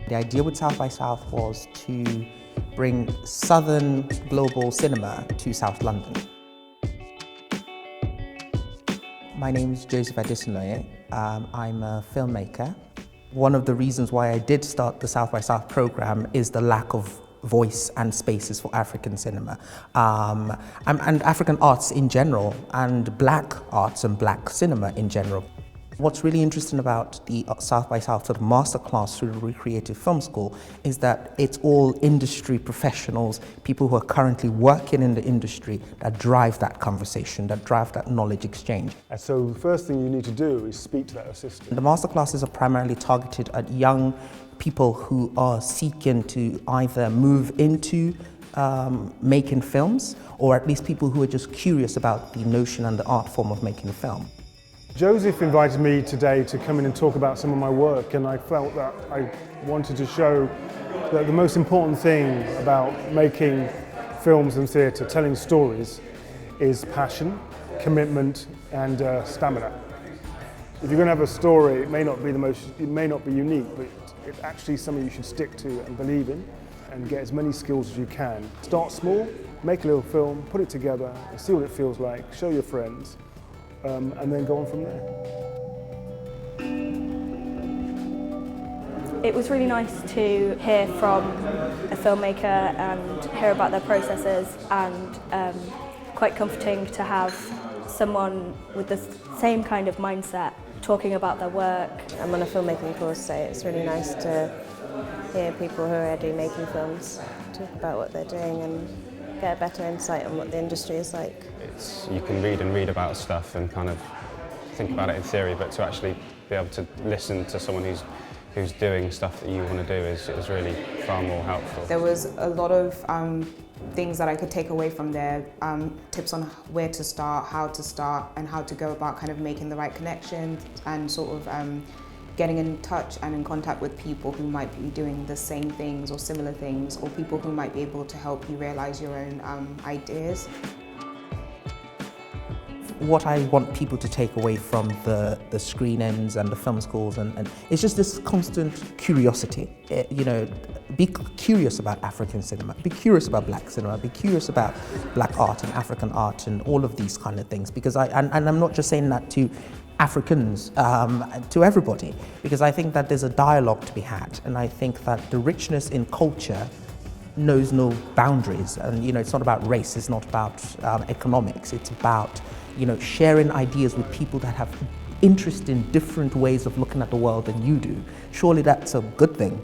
The idea with South by South was to bring Southern global cinema to South London. My name is Joseph Adesunloye. I'm a filmmaker. One of the reasons why I did start the South by South program is the lack of voice and spaces for African cinema and African arts in general, and black arts and black cinema in general. What's really interesting about the South by South sort of masterclass through the Recreative Film School is that it's all industry professionals, people who are currently working in the industry, that drive that conversation, that drive that knowledge exchange. And so the first thing you need to do is speak to that assistant. The masterclasses are primarily targeted at young people who are seeking to either move into making films, or at least people who are just curious about the notion and the art form of making film. Joseph invited me today to come in and talk about some of my work, and I felt that I wanted to show that the most important thing about making films and theatre, telling stories, is passion, commitment and stamina. If you're going to have a story, it may not be unique, but it's actually something you should stick to and believe in and get as many skills as you can. Start small, make a little film, put it together and see what it feels like, show your friends. And then go on from there. It was really nice to hear from a filmmaker and hear about their processes, and quite comforting to have someone with the same kind of mindset talking about their work. I'm on a filmmaking course, so it's really nice to hear people who are already making films talk about what they're doing and get a better insight on what the industry is like. You can read about stuff and kind of think about it in theory, but to actually be able to listen to someone who's doing stuff that you want to do is really far more helpful. There was a lot of things that I could take away from there, tips on where to start, and how to go about kind of making the right connections and sort of getting in touch and in contact with people who might be doing the same things or similar things, or people who might be able to help you realize your own ideas. What I want people to take away from the screenings and the film schools and it's just this constant curiosity. Be curious about African cinema, be curious about black cinema, be curious about black art and African art and all of these kind of things, because I'm not just saying that to Africans, to everybody, because I think that there's a dialogue to be had, and I think that the richness in culture knows no boundaries, and it's not about race, it's not about economics, it's about sharing ideas with people that have interest in different ways of looking at the world than you do. Surely that's a good thing,